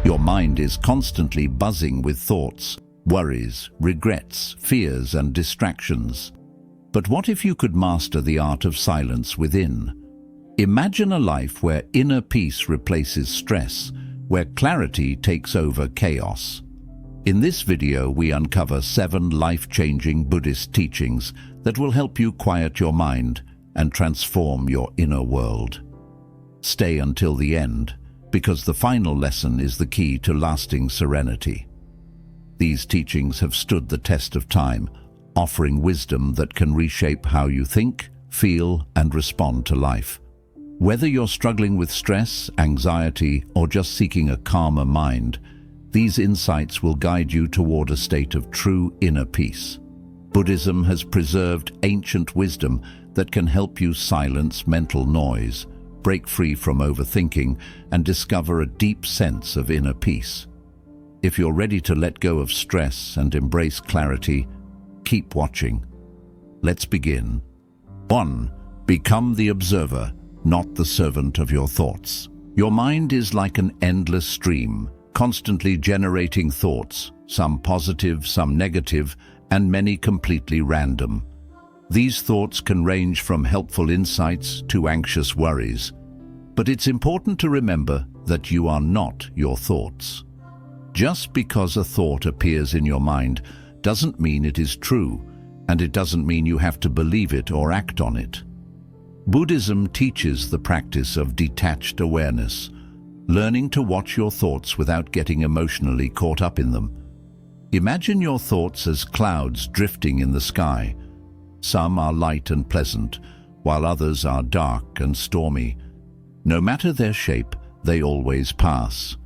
Your mind is constantly buzzing with thoughts, worries, regrets, fears, and distractions. But what if you could master the art of silence within? Imagine a life where inner peace replaces stress, where clarity takes over chaos. In this video, we uncover 7 life-changing Buddhist teachings that will help you quiet your mind and transform your inner world. Stay until the end, because the final lesson is the key to lasting serenity. These teachings have stood the test of time, offering wisdom that can reshape how you think, feel, and respond to life. Whether you're struggling with stress, anxiety, or just seeking a calmer mind, these insights will guide you toward a state of true inner peace. Buddhism has preserved ancient wisdom that can help you silence mental noise, break free from overthinking, and discover a deep sense of inner peace. If you're ready to let go of stress and embrace clarity, keep watching. Let's begin. 1. Become the observer, not the servant of your thoughts. Your mind is like an endless stream, constantly generating thoughts, some positive, some negative, and many completely random. These thoughts can range from helpful insights to anxious worries. But it's important to remember that you are not your thoughts. Just because a thought appears in your mind doesn't mean it is true, and it doesn't mean you have to believe it or act on it. Buddhism teaches the practice of detached awareness, learning to watch your thoughts without getting emotionally caught up in them. Imagine your thoughts as clouds drifting in the sky. Some are light and pleasant, while others are dark and stormy. No matter their shape, they always pass.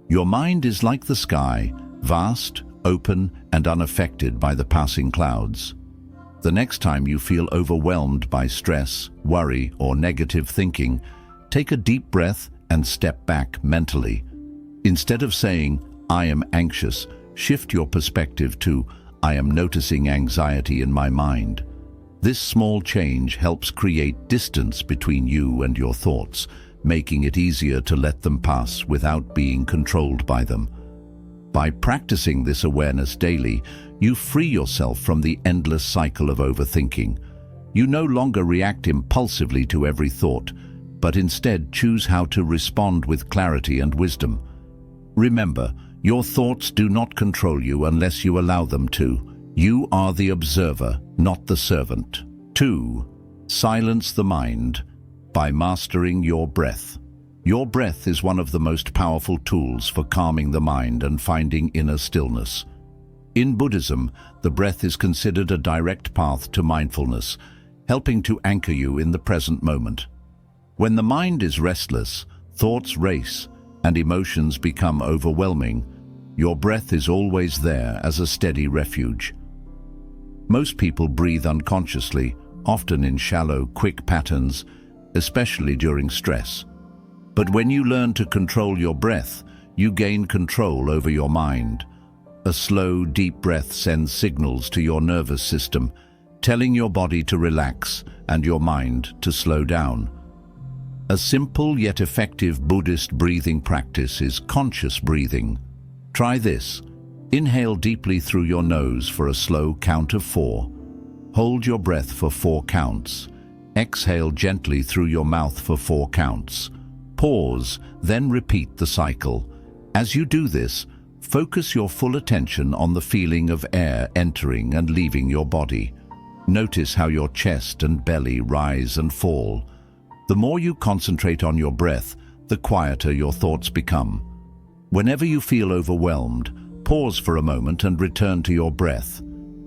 Your mind is like the sky, vast, open, and unaffected by the passing clouds. The next time you feel overwhelmed by stress, worry, or negative thinking, take a deep breath and step back mentally. Instead of saying, "I am anxious," shift your perspective to, "I am noticing anxiety in my mind." This small change helps create distance between you and your thoughts, making it easier to let them pass without being controlled by them. By practicing this awareness daily, you free yourself from the endless cycle of overthinking. You no longer react impulsively to every thought, but instead choose how to respond with clarity and wisdom. Remember, your thoughts do not control you unless you allow them to. You are the observer, not the servant. 2. Silence the mind by mastering your breath. Your breath is one of the most powerful tools for calming the mind and finding inner stillness. In Buddhism, the breath is considered a direct path to mindfulness, helping to anchor you in the present moment. When the mind is restless, thoughts race, and emotions become overwhelming, your breath is always there as a steady refuge. Most people breathe unconsciously, often in shallow, quick patterns, especially during stress. But when you learn to control your breath, you gain control over your mind. A slow, deep breath sends signals to your nervous system, telling your body to relax and your mind to slow down. A simple yet effective Buddhist breathing practice is conscious breathing. Try this. Inhale deeply through your nose for a slow count of 4. Hold your breath for 4 counts. Exhale gently through your mouth for 4 counts. Pause, then repeat the cycle. As you do this, focus your full attention on the feeling of air entering and leaving your body. Notice how your chest and belly rise and fall. The more you concentrate on your breath, the quieter your thoughts become. Whenever you feel overwhelmed, pause for a moment and return to your breath.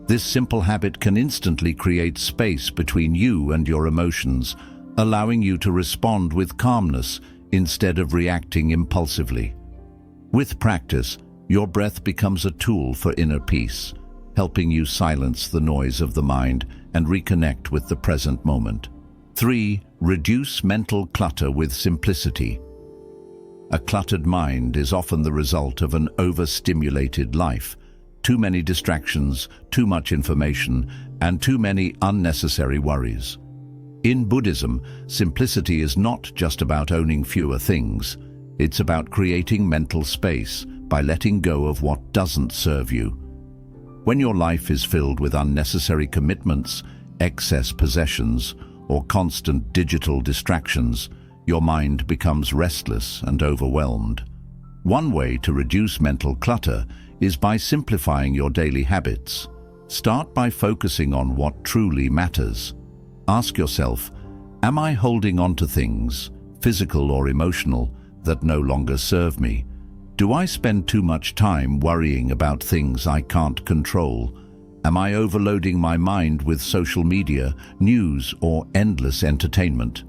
This simple habit can instantly create space between you and your emotions, allowing you to respond with calmness instead of reacting impulsively. With practice, your breath becomes a tool for inner peace, helping you silence the noise of the mind and reconnect with the present moment. 3. Reduce mental clutter with simplicity. A cluttered mind is often the result of an overstimulated life. Too many distractions, too much information, and too many unnecessary worries. In Buddhism, simplicity is not just about owning fewer things. It's about creating mental space by letting go of what doesn't serve you. When your life is filled with unnecessary commitments, excess possessions, or constant digital distractions, your mind becomes restless and overwhelmed. One way to reduce mental clutter is by simplifying your daily habits. Start by focusing on what truly matters. Ask yourself, am I holding on to things, physical or emotional, that no longer serve me? Do I spend too much time worrying about things I can't control? Am I overloading my mind with social media, news, or endless entertainment?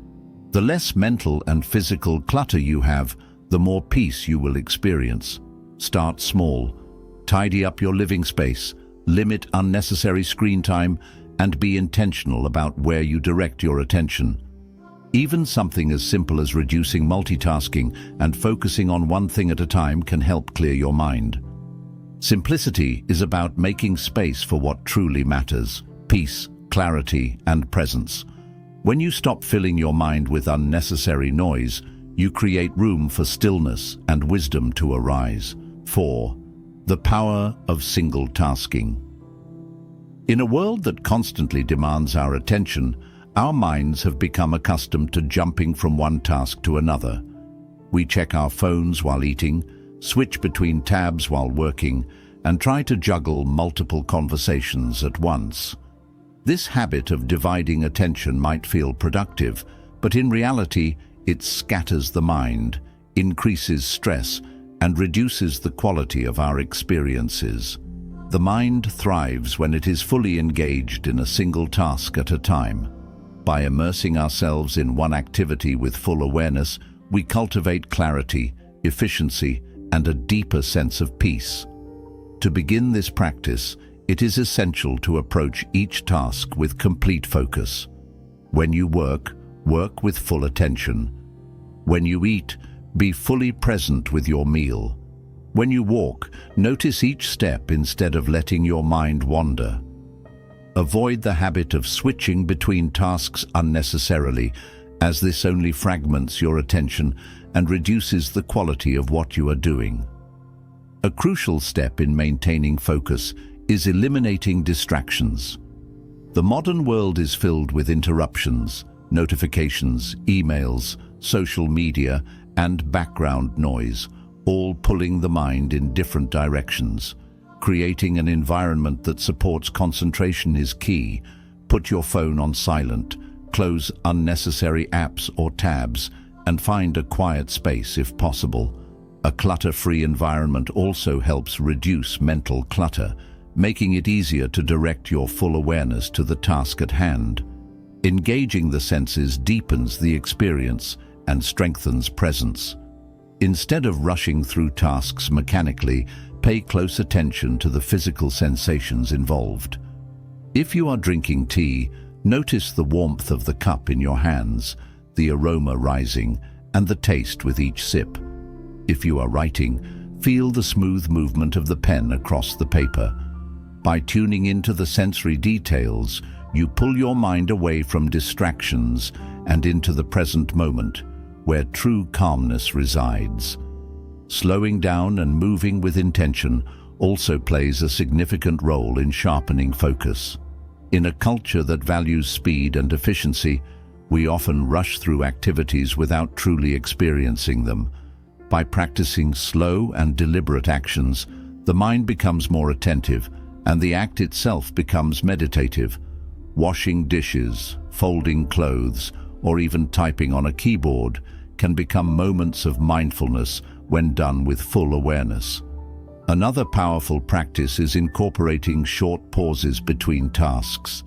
The less mental and physical clutter you have, the more peace you will experience. Start small. Tidy up your living space, limit unnecessary screen time, and be intentional about where you direct your attention. Even something as simple as reducing multitasking and focusing on one thing at a time can help clear your mind. Simplicity is about making space for what truly matters: peace, clarity, and presence. When you stop filling your mind with unnecessary noise, you create room for stillness and wisdom to arise. 4. The power of single tasking. In a world that constantly demands our attention, our minds have become accustomed to jumping from one task to another. We check our phones while eating, switch between tabs while working, and try to juggle multiple conversations at once. This habit of dividing attention might feel productive, but in reality, it scatters the mind, increases stress, and reduces the quality of our experiences. The mind thrives when it is fully engaged in a single task at a time. By immersing ourselves in one activity with full awareness, we cultivate clarity, efficiency, and a deeper sense of peace. To begin this practice, it is essential to approach each task with complete focus. When you work, work with full attention. When you eat, be fully present with your meal. When you walk, notice each step instead of letting your mind wander. Avoid the habit of switching between tasks unnecessarily, as this only fragments your attention and reduces the quality of what you are doing. A crucial step in maintaining focus is eliminating distractions. The modern world is filled with interruptions, notifications, emails, social media, and background noise, all pulling the mind in different directions. Creating an environment that supports concentration is key. Put your phone on silent, close unnecessary apps or tabs, and find a quiet space if possible. A clutter-free environment also helps reduce mental clutter, making it easier to direct your full awareness to the task at hand. Engaging the senses deepens the experience and strengthens presence. Instead of rushing through tasks mechanically, pay close attention to the physical sensations involved. If you are drinking tea, notice the warmth of the cup in your hands, the aroma rising, and the taste with each sip. If you are writing, feel the smooth movement of the pen across the paper. By tuning into the sensory details, you pull your mind away from distractions and into the present moment, where true calmness resides. Slowing down and moving with intention also plays a significant role in sharpening focus. In a culture that values speed and efficiency, we often rush through activities without truly experiencing them. By practicing slow and deliberate actions, the mind becomes more attentive and the act itself becomes meditative. Washing dishes, folding clothes, or even typing on a keyboard can become moments of mindfulness when done with full awareness. Another powerful practice is incorporating short pauses between tasks.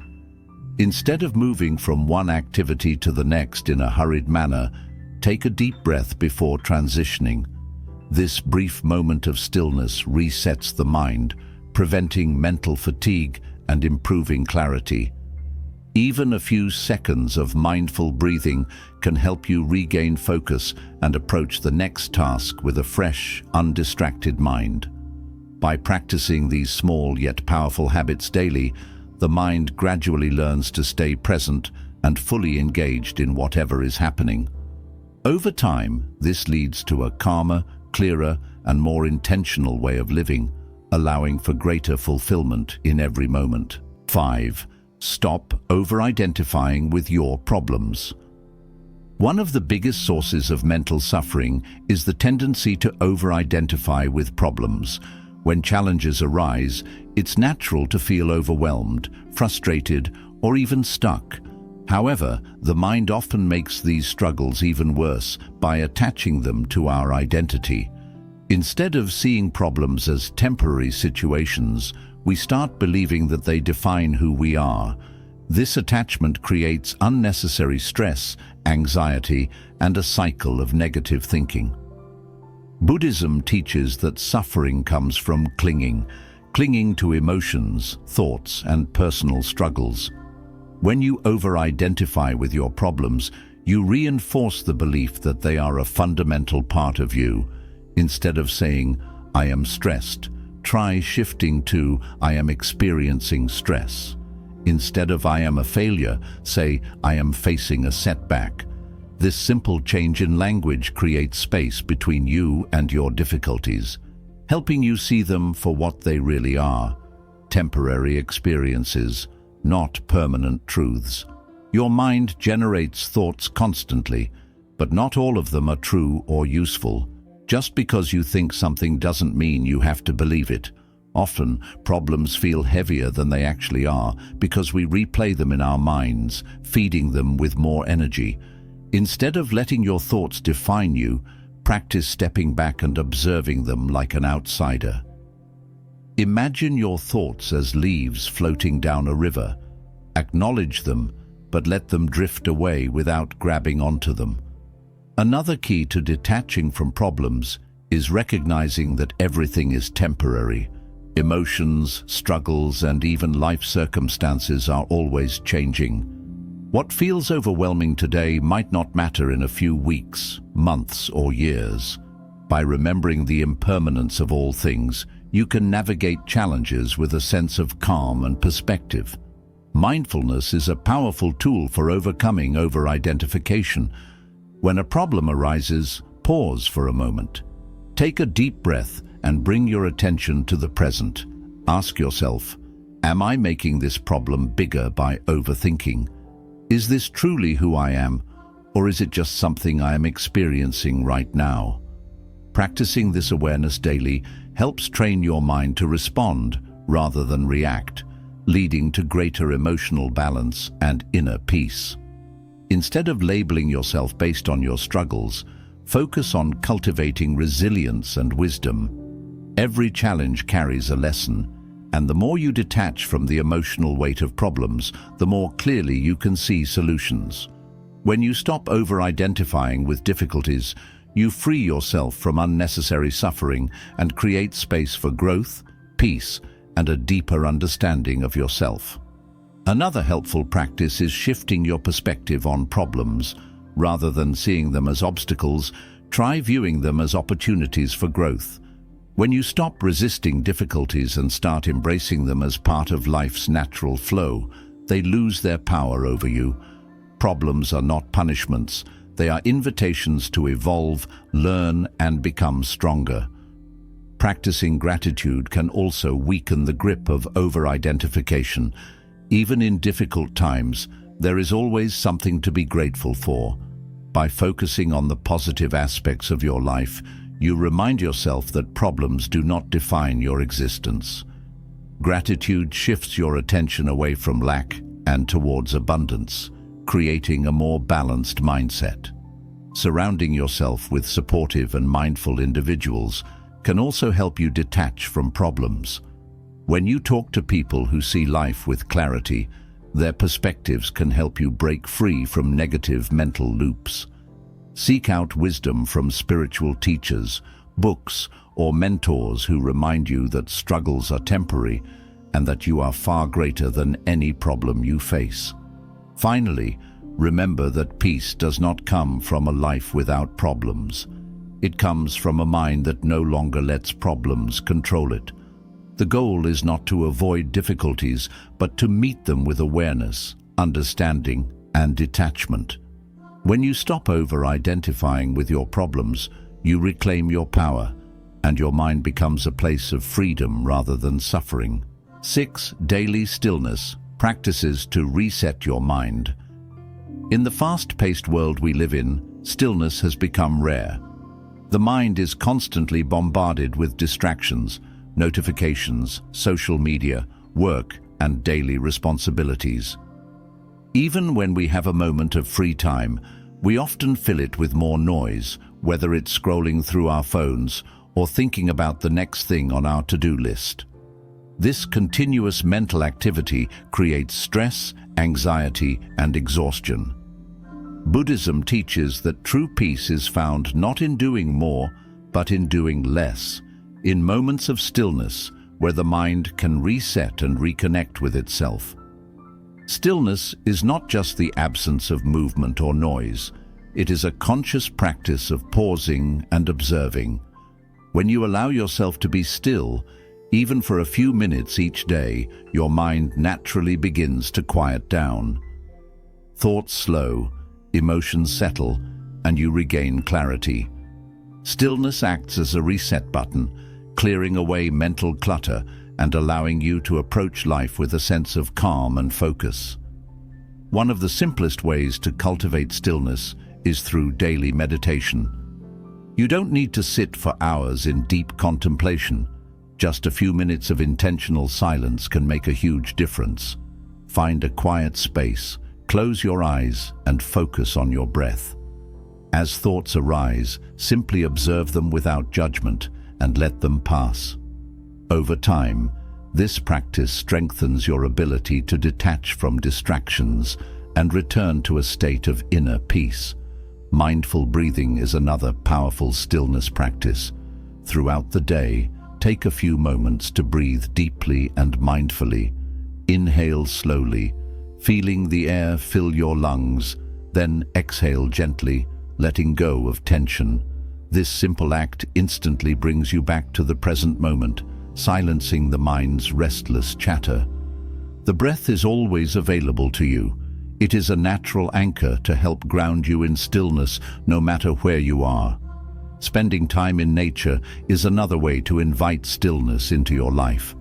Instead of moving from one activity to the next in a hurried manner, take a deep breath before transitioning. This brief moment of stillness resets the mind, preventing mental fatigue and improving clarity. Even a few seconds of mindful breathing can help you regain focus and approach the next task with a fresh, undistracted mind. By practicing these small yet powerful habits daily, the mind gradually learns to stay present and fully engaged in whatever is happening. Over time, this leads to a calmer, clearer, and more intentional way of living, allowing for greater fulfillment in every moment. 5. Stop over-identifying with your problems. One of the biggest sources of mental suffering is the tendency to over-identify with problems. When challenges arise, it's natural to feel overwhelmed, frustrated, or even stuck. However, the mind often makes these struggles even worse by attaching them to our identity. Instead of seeing problems as temporary situations, we start believing that they define who we are. This attachment creates unnecessary stress, anxiety, and a cycle of negative thinking. Buddhism teaches that suffering comes from clinging to emotions, thoughts, and personal struggles. When you over-identify with your problems, you reinforce the belief that they are a fundamental part of you. Instead of saying, "I am stressed," try shifting to, "I am experiencing stress." Instead of "I am a failure," say, "I am facing a setback." This simple change in language creates space between you and your difficulties, helping you see them for what they really are: temporary experiences, not permanent truths. Your mind generates thoughts constantly, but not all of them are true or useful. Just because you think something doesn't mean you have to believe it. Often, problems feel heavier than they actually are because we replay them in our minds, feeding them with more energy. Instead of letting your thoughts define you, practice stepping back and observing them like an outsider. Imagine your thoughts as leaves floating down a river. Acknowledge them, but let them drift away without grabbing onto them. Another key to detaching from problems is recognizing that everything is temporary. Emotions, struggles, and even life circumstances are always changing. What feels overwhelming today might not matter in a few weeks, months, or years. By remembering the impermanence of all things, you can navigate challenges with a sense of calm and perspective. Mindfulness is a powerful tool for overcoming over-identification. When a problem arises, pause for a moment. Take a deep breath and bring your attention to the present. Ask yourself, am I making this problem bigger by overthinking? Is this truly who I am, or is it just something I am experiencing right now? Practicing this awareness daily helps train your mind to respond rather than react, leading to greater emotional balance and inner peace. Instead of labeling yourself based on your struggles, focus on cultivating resilience and wisdom. Every challenge carries a lesson, and the more you detach from the emotional weight of problems, the more clearly you can see solutions. When you stop over-identifying with difficulties, you free yourself from unnecessary suffering and create space for growth, peace, and a deeper understanding of yourself. Another helpful practice is shifting your perspective on problems. Rather than seeing them as obstacles, try viewing them as opportunities for growth. When you stop resisting difficulties and start embracing them as part of life's natural flow, they lose their power over you. Problems are not punishments. They are invitations to evolve, learn, and become stronger. Practicing gratitude can also weaken the grip of over-identification. Even in difficult times, there is always something to be grateful for. By focusing on the positive aspects of your life, you remind yourself that problems do not define your existence. Gratitude shifts your attention away from lack and towards abundance, creating a more balanced mindset. Surrounding yourself with supportive and mindful individuals can also help you detach from problems. When you talk to people who see life with clarity, their perspectives can help you break free from negative mental loops. Seek out wisdom from spiritual teachers, books, or mentors who remind you that struggles are temporary and that you are far greater than any problem you face. Finally, remember that peace does not come from a life without problems. It comes from a mind that no longer lets problems control it. The goal is not to avoid difficulties, but to meet them with awareness, understanding, and detachment. When you stop over-identifying with your problems, you reclaim your power, and your mind becomes a place of freedom rather than suffering. 6. Daily stillness, practices to reset your mind. In the fast-paced world we live in, stillness has become rare. The mind is constantly bombarded with distractions, notifications, social media, work, and daily responsibilities. Even when we have a moment of free time, we often fill it with more noise, whether it's scrolling through our phones or thinking about the next thing on our to-do list. This continuous mental activity creates stress, anxiety, and exhaustion. Buddhism teaches that true peace is found not in doing more, but in doing less, in moments of stillness where the mind can reset and reconnect with itself. Stillness is not just the absence of movement or noise. It is a conscious practice of pausing and observing. When you allow yourself to be still, even for a few minutes each day, your mind naturally begins to quiet down. Thoughts slow, emotions settle, and you regain clarity. Stillness acts as a reset button, clearing away mental clutter and allowing you to approach life with a sense of calm and focus. One of the simplest ways to cultivate stillness is through daily meditation. You don't need to sit for hours in deep contemplation. Just a few minutes of intentional silence can make a huge difference. Find a quiet space, close your eyes, and focus on your breath. As thoughts arise, simply observe them without judgment and let them pass. Over time, this practice strengthens your ability to detach from distractions and return to a state of inner peace. Mindful breathing is another powerful stillness practice. Throughout the day, take a few moments to breathe deeply and mindfully. Inhale slowly, feeling the air fill your lungs, then exhale gently, letting go of tension. This simple act instantly brings you back to the present moment, silencing the mind's restless chatter. The breath is always available to you. It is a natural anchor to help ground you in stillness no matter where you are. Spending time in nature is another way to invite stillness into your life.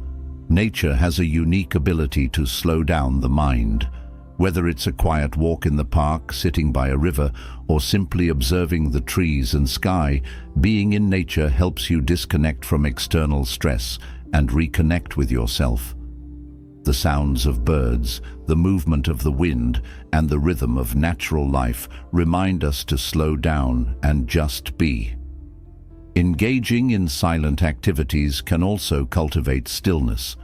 Nature has a unique ability to slow down the mind. Whether it's a quiet walk in the park, sitting by a river, or simply observing the trees and sky, being in nature helps you disconnect from external stress and reconnect with yourself. The sounds of birds, the movement of the wind, and the rhythm of natural life remind us to slow down and just be. Engaging in silent activities can also cultivate stillness.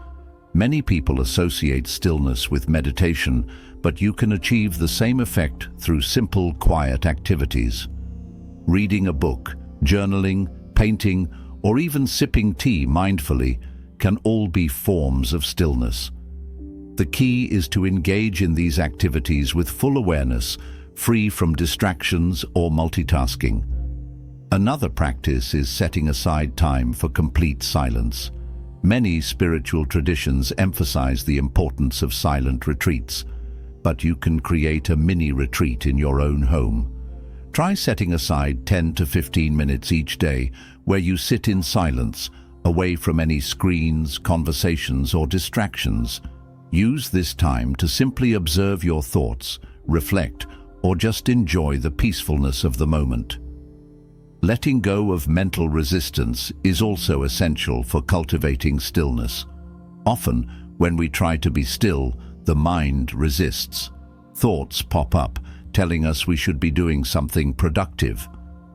Many people associate stillness with meditation, but you can achieve the same effect through simple, quiet activities. Reading a book, journaling, painting, or even sipping tea mindfully can all be forms of stillness. The key is to engage in these activities with full awareness, free from distractions or multitasking. Another practice is setting aside time for complete silence. Many spiritual traditions emphasize the importance of silent retreats, but you can create a mini retreat in your own home. Try setting aside 10 to 15 minutes each day where you sit in silence, away from any screens, conversations, or distractions. Use this time to simply observe your thoughts, reflect, or just enjoy the peacefulness of the moment. Letting go of mental resistance is also essential for cultivating stillness. Often, when we try to be still, the mind resists. Thoughts pop up, telling us we should be doing something productive.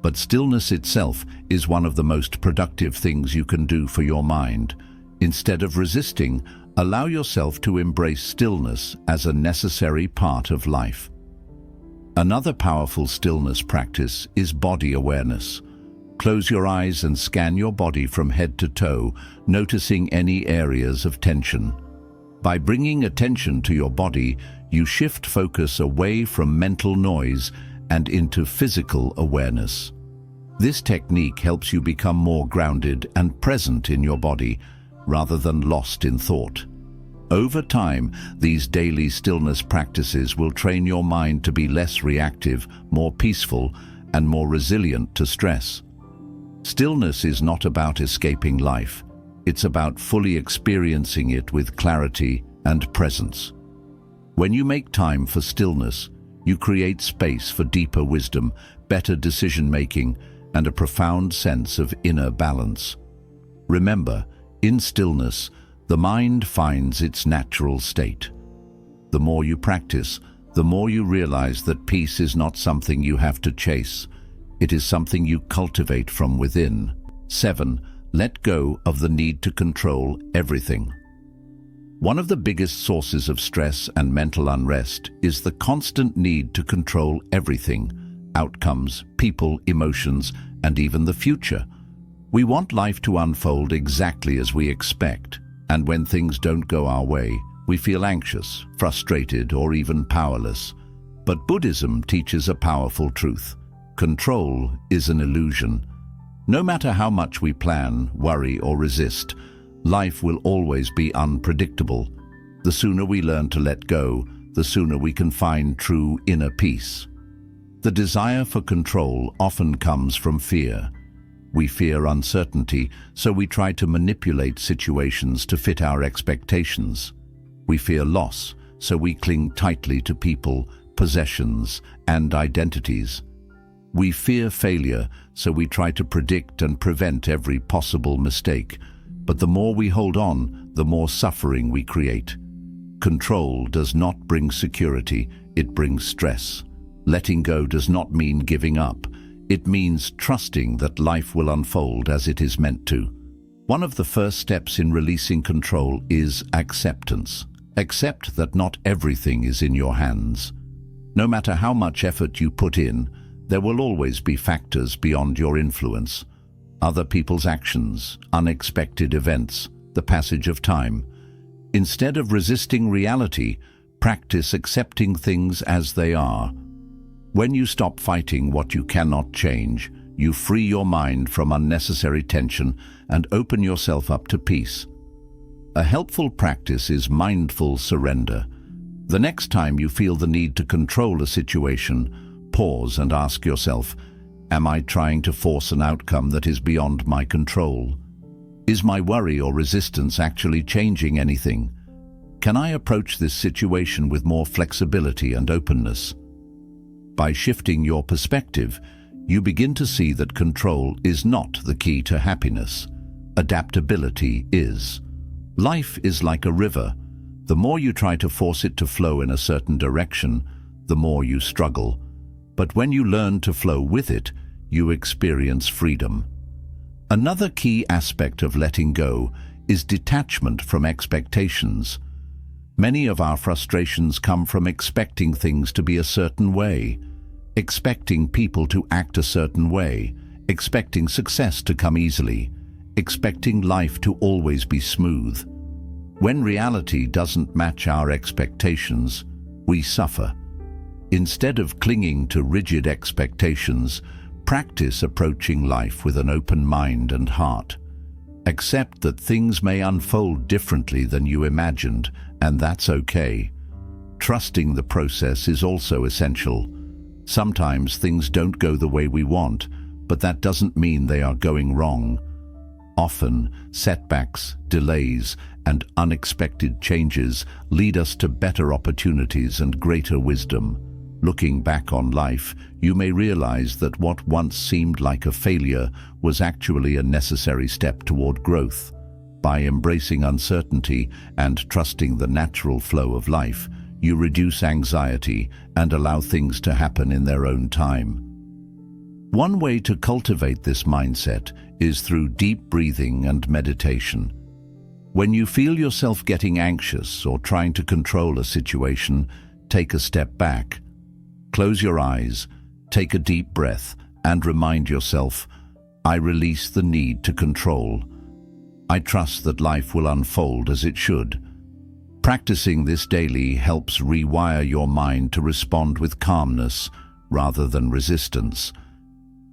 But stillness itself is one of the most productive things you can do for your mind. Instead of resisting, allow yourself to embrace stillness as a necessary part of life. Another powerful stillness practice is body awareness. Close your eyes and scan your body from head to toe, noticing any areas of tension. By bringing attention to your body, you shift focus away from mental noise and into physical awareness. This technique helps you become more grounded and present in your body, rather than lost in thought. Over time, these daily stillness practices will train your mind to be less reactive, more peaceful, and more resilient to stress. Stillness is not about escaping life. It's about fully experiencing it with clarity and presence. When you make time for stillness, you create space for deeper wisdom, better decision-making, and a profound sense of inner balance. Remember, in stillness, the mind finds its natural state. The more you practice, the more you realize that peace is not something you have to chase. It is something you cultivate from within. 7. Let go of the need to control everything. One of the biggest sources of stress and mental unrest is the constant need to control everything: outcomes, people, emotions, and even the future. We want life to unfold exactly as we expect, and when things don't go our way, we feel anxious, frustrated, or even powerless. But Buddhism teaches a powerful truth: control is an illusion. No matter how much we plan, worry, or resist, life will always be unpredictable. The sooner we learn to let go, the sooner we can find true inner peace. The desire for control often comes from fear. We fear uncertainty, so we try to manipulate situations to fit our expectations. We fear loss, so we cling tightly to people, possessions, and identities. We fear failure, so we try to predict and prevent every possible mistake. But the more we hold on, the more suffering we create. Control does not bring security, it brings stress. Letting go does not mean giving up. It means trusting that life will unfold as it is meant to. One of the first steps in releasing control is acceptance. Accept that not everything is in your hands. No matter how much effort you put in, there will always be factors beyond your influence. Other people's actions, unexpected events, the passage of time. Instead of resisting reality, practice accepting things as they are. When you stop fighting what you cannot change, you free your mind from unnecessary tension and open yourself up to peace. A helpful practice is mindful surrender. The next time you feel the need to control a situation, pause and ask yourself, am I trying to force an outcome that is beyond my control? Is my worry or resistance actually changing anything? Can I approach this situation with more flexibility and openness? By shifting your perspective, you begin to see that control is not the key to happiness. Adaptability is. Life is like a river. The more you try to force it to flow in a certain direction, the more you struggle. But when you learn to flow with it, you experience freedom. Another key aspect of letting go is detachment from expectations. Many of our frustrations come from expecting things to be a certain way, expecting people to act a certain way, expecting success to come easily, expecting life to always be smooth. When reality doesn't match our expectations, we suffer. Instead of clinging to rigid expectations, practice approaching life with an open mind and heart. Accept that things may unfold differently than you imagined, and that's okay. Trusting the process is also essential. Sometimes things don't go the way we want, but that doesn't mean they are going wrong. Often, setbacks, delays, and unexpected changes lead us to better opportunities and greater wisdom. Looking back on life, you may realize that what once seemed like a failure was actually a necessary step toward growth. By embracing uncertainty and trusting the natural flow of life, you reduce anxiety and allow things to happen in their own time. One way to cultivate this mindset is through deep breathing and meditation. When you feel yourself getting anxious or trying to control a situation, take a step back. Close your eyes, take a deep breath, and remind yourself, I release the need to control. I trust that life will unfold as it should. Practicing this daily helps rewire your mind to respond with calmness rather than resistance.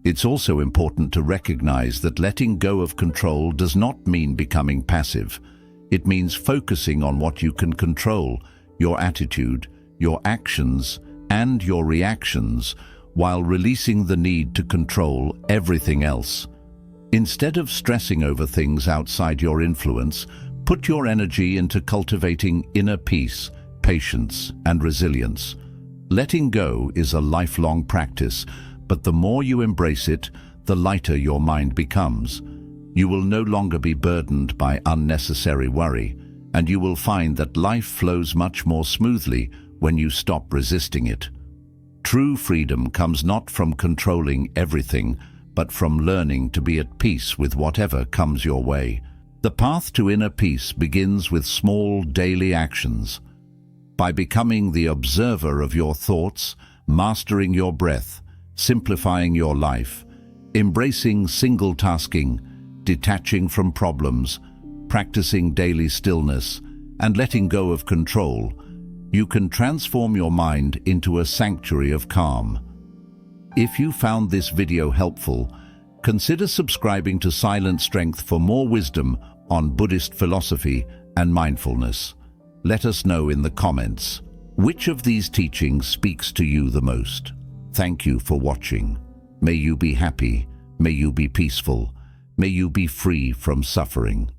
It's also important to recognize that letting go of control does not mean becoming passive. It means focusing on what you can control, your attitude, your actions, and your reactions, while releasing the need to control everything else. Instead of stressing over things outside your influence, put your energy into cultivating inner peace, patience, and resilience. Letting go is a lifelong practice, but the more you embrace it, the lighter your mind becomes. You will no longer be burdened by unnecessary worry, and you will find that life flows much more smoothly when you stop resisting it. True freedom comes not from controlling everything, but from learning to be at peace with whatever comes your way. The path to inner peace begins with small daily actions. By becoming the observer of your thoughts, mastering your breath, simplifying your life, embracing single tasking, detaching from problems, practicing daily stillness, and letting go of control, you can transform your mind into a sanctuary of calm. If you found this video helpful, consider subscribing to Silent Strength for more wisdom on Buddhist philosophy and mindfulness. Let us know in the comments, which of these teachings speaks to you the most? Thank you for watching. May you be happy, may you be peaceful, may you be free from suffering.